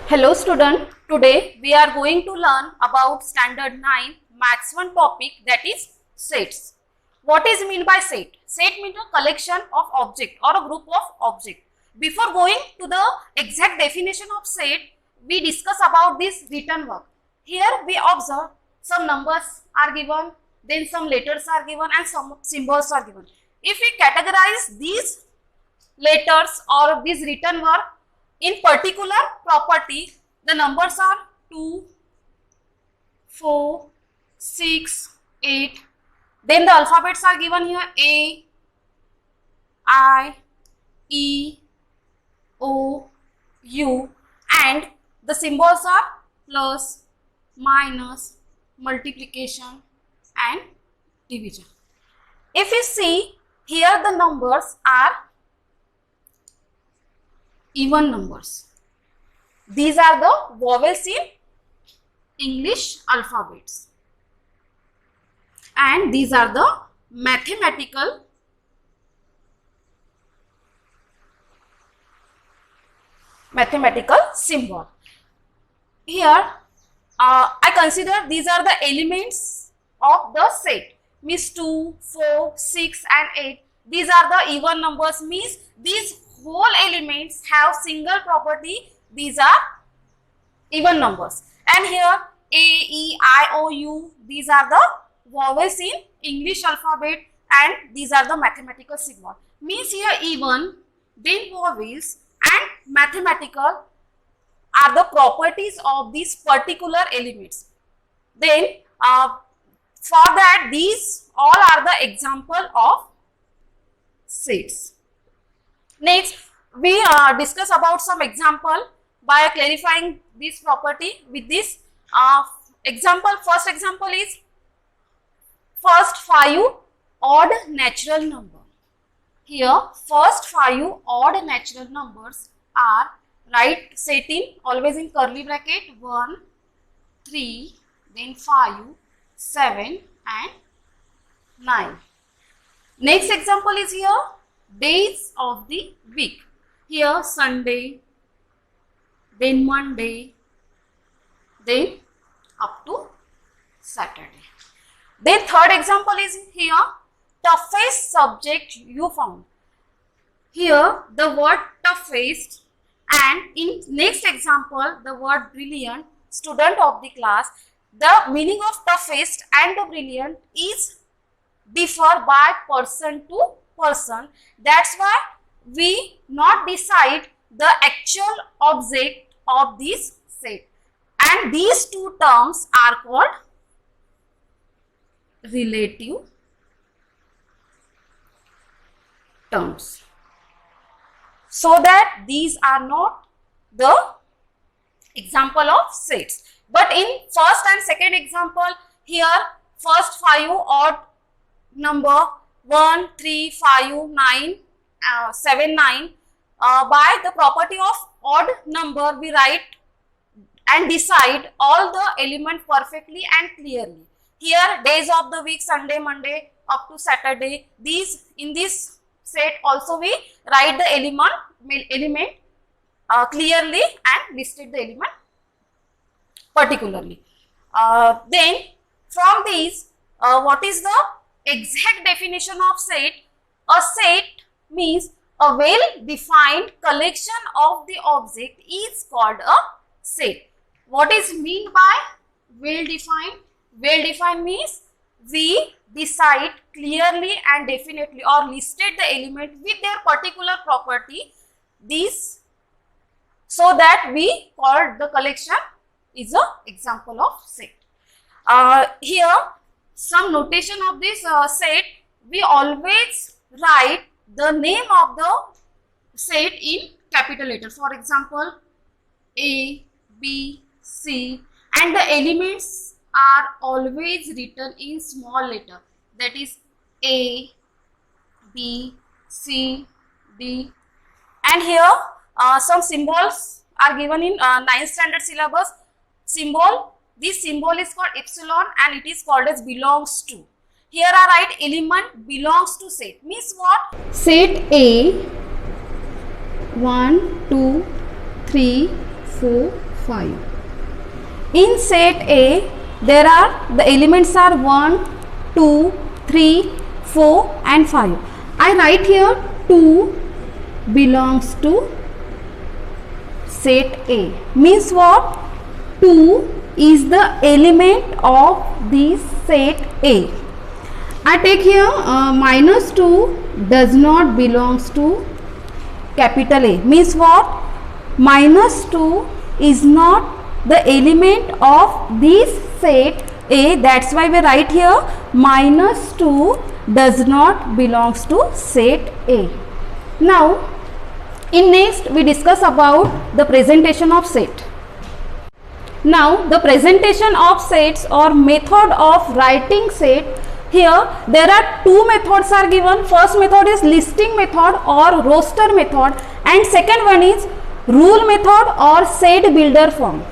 Hello student, today we are going to learn about standard 9 maths 1 topic, that is sets. What is mean by set? Set means a collection of object or a group of object. Before going to the exact definition of set, we discuss about this written work. Here we observe some numbers are given, then some letters are given and some symbols are given. If we categorize these letters or this written work in particular property, the numbers are 2, 4, 6, 8. Then the alphabets are given here: A, I, E, O, U, and the symbols are plus, minus, multiplication and division. If you see here, the numbers are even numbers. These are the vowels in English alphabets, and these are the mathematical symbol. Here I consider these are the elements of the set, means 2, 4, 6 and 8. These are the even numbers, means these whole elements have single property. These are even numbers. And here A, E, I, O, U, these are the vowels in English alphabet, and these are the mathematical symbol. Means here even, then vowels and mathematical are the properties of these particular elements. Then for that, these all are the example of sets. Next, we discuss about some example by clarifying this property with this example. First example is first 5 odd natural number. Here first 5 odd natural numbers are set in always in curly bracket: 1, 3, then 5, 7 and 9. Next example is here days of the week. Here Sunday, then Monday, then up to Saturday. Then third example is here toughest subject you found. Here the word toughest, and in next example the word brilliant. Student of the class, the meaning of toughest and the brilliant is differ by person to person. That's why we not decide the actual object of this set, and these two terms are called relative terms, so that these are not the example of sets. But in first and second example, here first 5 odd number 1, 3, 5, 9, 7, 9, by the property of odd number we write and decide all the element perfectly and clearly. Here days of the week: Sunday, Monday up to Saturday. These in this set also we write the element clearly and listed the element particularly. Then from these, what is the exact definition of set? A set means a well-defined collection of the object is called a set. What is mean by well-defined? Well-defined means we decide clearly and definitely or listed the element with their particular property, these, so that we called the collection is a example of set. Here some notation of this set: we always write the name of the set in capital letters. For example, A, B, C, and the elements are always written in small letter, that is A, B, C, D. And here some symbols are given in 9th standard syllabus. This symbol is called epsilon and it is called as belongs to. Here I write element belongs to set, means what? Set A 1, 2, 3, 4, 5. In set A, the elements are 1, 2, 3, 4 and 5. I write here 2 belongs to set A. Means what? 2 is the element of this set A. I take here minus 2 does not belongs to capital A. Means what? Minus 2 is not the element of this set A. That's why we write here minus 2 does not belongs to set A. Now in next we discuss about the presentation of set. Now the presentation of sets or method of writing set. Here there are two methods are given. First method is listing method or roster method and second one is rule method or set builder form.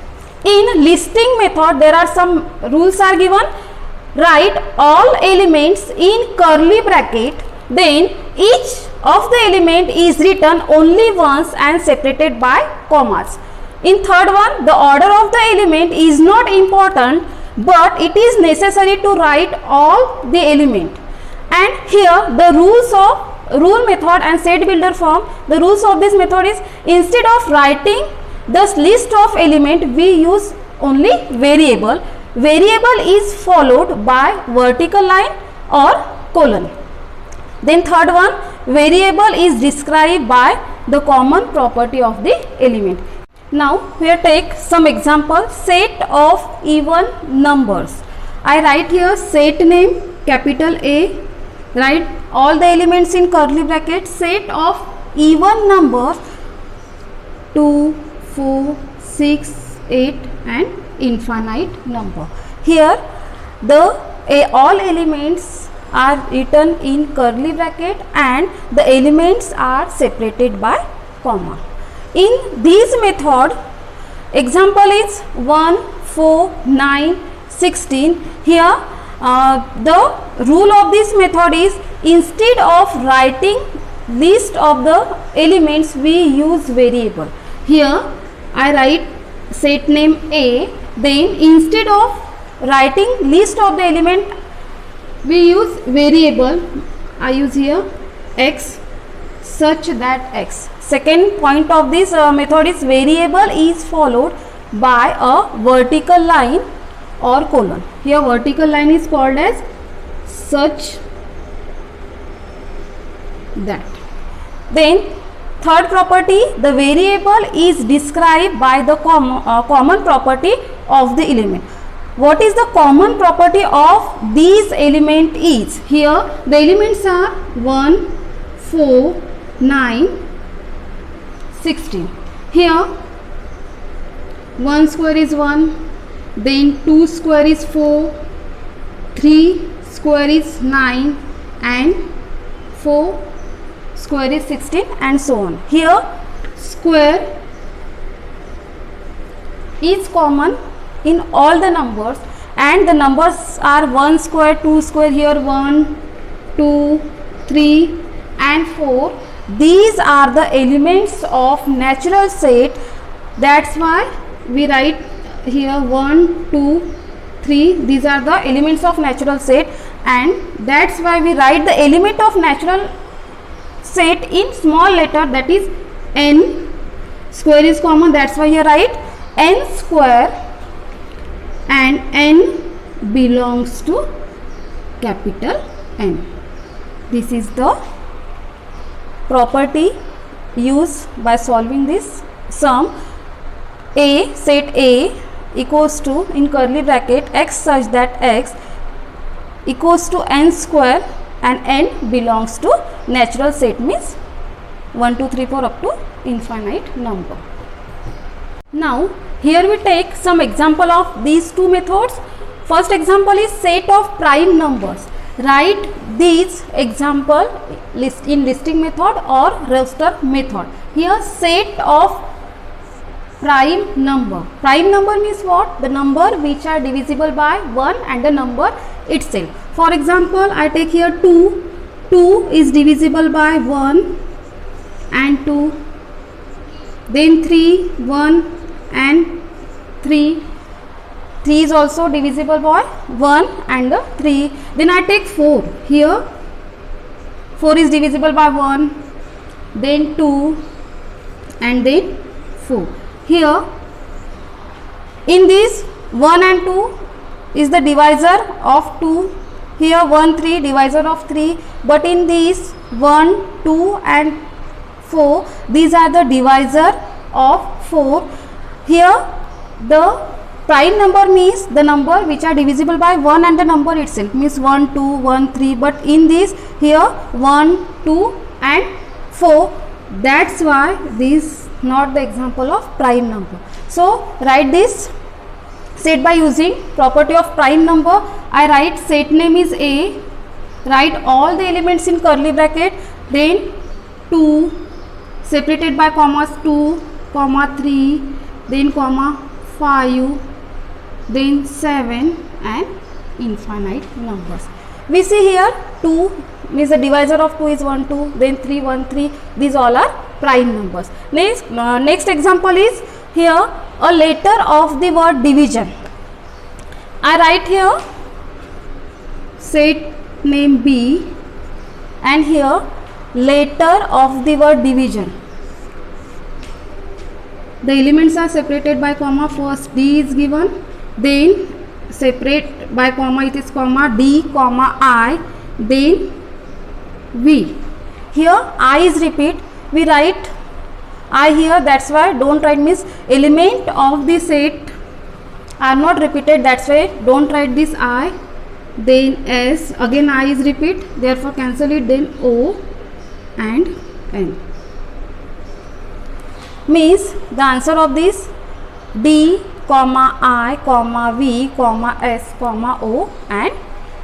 In listing method there are some rules are given. Write all elements in curly bracket, then each of the element is written only once and separated by commas. In third one, the order of the element is not important, but it is necessary to write all the element. And here the rules of rule method and set builder form, the rules of this method is instead of writing the list of element we use only variable. Variable is followed by vertical line or colon. Then third one, variable is described by the common property of the element. Now here take some example. Set of even numbers. I write here set name capital A, write all the elements in curly bracket. Set of even numbers 2, 4, 6, 8 and infinite number. Here the all elements are written in curly bracket and the elements are separated by comma. In this method, example is 1, 4, 9, 16. Here the rule of this method is instead of writing list of the elements we use variable. Here I write set name A, then instead of writing list of the element we use variable. I use here x such that x. Second point of this method is variable is followed by a vertical line or colon. Here vertical line is called as such that. Then third property, the variable is described by the common property of the element. What is the common property of these element is? Here the elements are 1, 4, 9, 16. Here 1 square is 1, then 2 square is 4, 3 square is 9 and 4 square is 16 and so on. Here square is common in all the numbers and the numbers are 1 square, 2 square, here 1, 2, 3 and 4. These are the elements of natural set. That's why we write here 1, 2, 3. These are the elements of natural set and that's why we write the element of natural set in small letter, that is n. Square is common, that's why you write n square and n belongs to capital N. This is the property used by solving this sum. A, set A equals to in curly bracket x such that x equals to n square and n belongs to natural set, means 1, 2, 3, 4 up to infinite number. Now here we take some example of these two methods. First example is set of prime numbers. Write these example in listing method or roster method. Here set of prime number. Prime number means what? The number which are divisible by 1 and the number itself. For example, I take here 2. 2 is divisible by 1 and 2. Then 3, 1 and 3. 3 is also divisible by 1 and 3. Then I take 4. Here 4 is divisible by 1, then 2 and then 4. Here in this 1 and 2 is the divisor of 2. Here 1 3 divisor of 3, but in these 1 2 and 4 these are the divisor of 4. Here the prime number means the number which are divisible by 1 and the number itself, means 1 2 1 3, but in this here 1 2 and 4, that's why this not the example of prime number. So write this set by using property of prime number. I write set name is A, write all the elements in curly bracket, then 2 separated by commas 2, comma 3, then comma 5, then 7 and infinite numbers. We see here 2 means the divisor of 2 is 1 2, then 3 1 3, these all are prime numbers. Next example is here a letter of the word division. I write here set name B and here letter of the word division. The elements are separated by comma, first D is given, then separate by comma, it is comma D comma I, then V. Here I is repeat, we write I here, that's why don't write, means element of the set are not repeated, that's why don't write this I, then S, again I is repeat, therefore cancel it, then O and N. Means the answer of this D comma I comma V comma S comma O and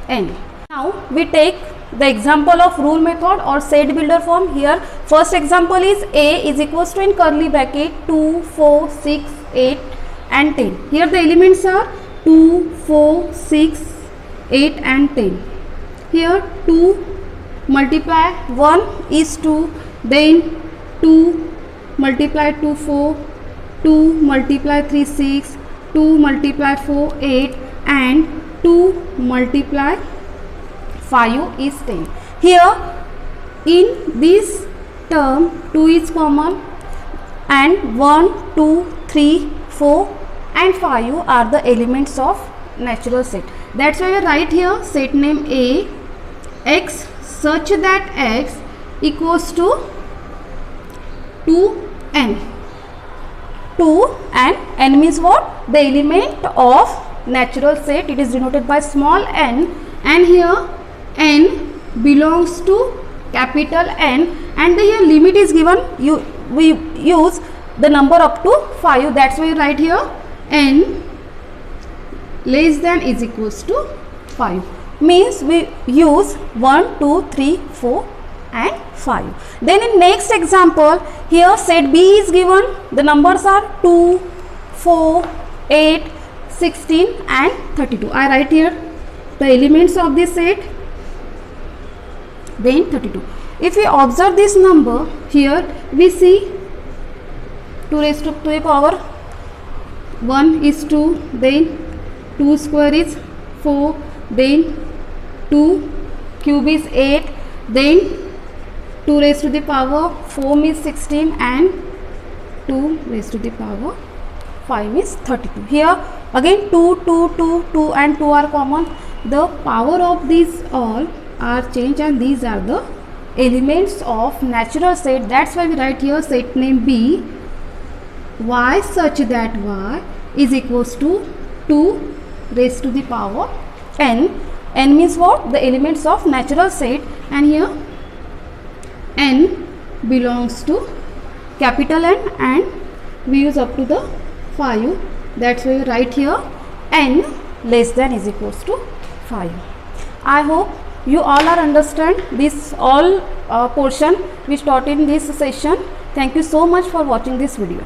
N. Now we take the example of rule method or set builder form. Here first example is A is equals to in curly bracket 2 4 6 8 and 10. Here the elements are 2 4 6 8 and 10. Here 2 multiply 1 is 2, then 2 multiply 2 4, 2 multiply 3 6, 2 multiply 4 8 and 2 multiply 5 is 10. Here in this term 2 is common and 1 2 3 4 and 5 are the elements of natural set. That's why I write here set name A x such that x equals to 2n. 2 and n means what? The element of natural set, it is denoted by small n, and here n belongs to capital N, and the here limit is given, we use the number up to 5, that's why you write here n less than is equals to 5, means we use 1 2 3 4 and 5. Then in next example, here set B is given, the numbers are 2 4 8 16 and 32. I write here the elements of this set, then 32. If we observe this number, here we see 2 raised to the power 1 is 2, then 2 square is 4, then 2 cube is 8, then 2 raised to the power 4 is 16 and 2 raised to the power 5 is 32. Here again 2 2 2 2 and 2 are common. The power of these all are changed and these are the elements of natural set. That's why we write here set name B y such that y is equals to 2 raised to the power n. N means what? The elements of natural set, and here n belongs to capital N and we use up to the 5. That's why we write here n less than is equals to 5. I hope you all are understand this all portion which taught in this session. Thank you so much for watching this video.